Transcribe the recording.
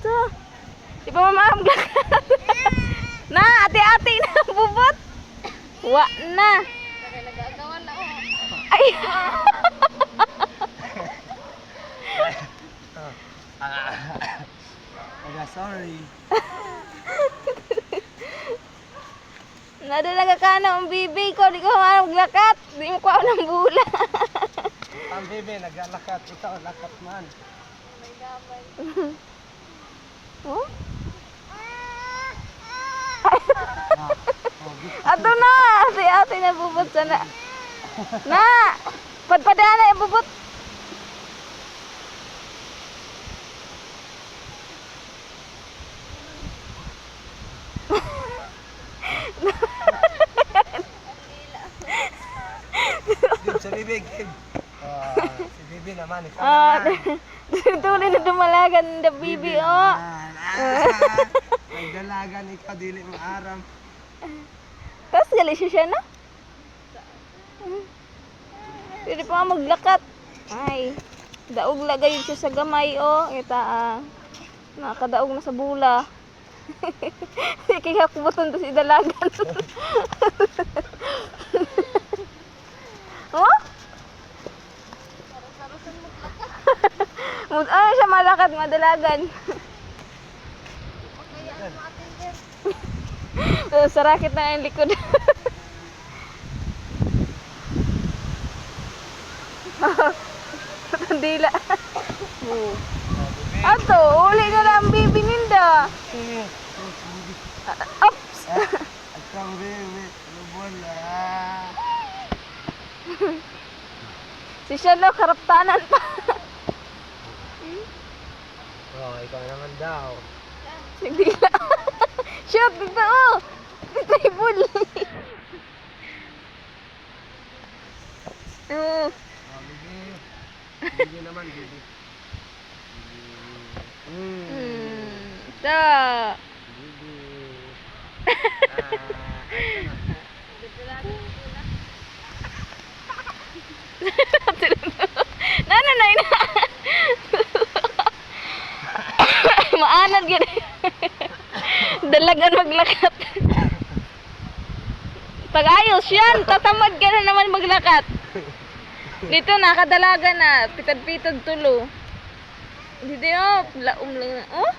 to. Di pa mamamagla. Na, ate-ate na bubot. Wa na. Nagagawan na ako. Ay. Sorry. Nadalaga ka na ang bibi ko. Di ko mamamaglakat. Di mo ko ako ng bula. Ang bebe, nagalakat. Ikaw, lakat man. May gamay. Oh? Oh, Ato na! Ate-ate na bubot sana. Na! Padpadaan na yung bubot. Gib sa bibig, Gib. Si Bibi naman, ikaw naman. Tuloy na dumalagan na bibi, oh. Nagdalagan, ikaw dili mo aram. Tapos gali siya na. Pwede pa nga maglakat. Ay, daog lagay siya sa gamay, oh. Kita, nakadaog na sa bula. Kaya kubuton to si dalagan. Oh? Sarusan mo plaka. Ano siya malakad, madalagan. Kaya mo atender. Sa rakit na yung likod. Tandila. Ato, uli na lang ang bibi ninda. Ops! At kang bebe, lubon na. Si Shalo, karaptanan pa. Oh, ikaw naman daw. Nagdila. Shoot, dito oh! Dito ibul. Oh, Bibi. Bibi naman, Bibi. Ito. Bibi. Nananay na. Maanad gini. Dalagan maglakat. Pag ayos yan, tatamad ka na naman maglakat. Dito nakadalaga na, pitad-pitad tulo. Dito oh, laom lang na. Oh?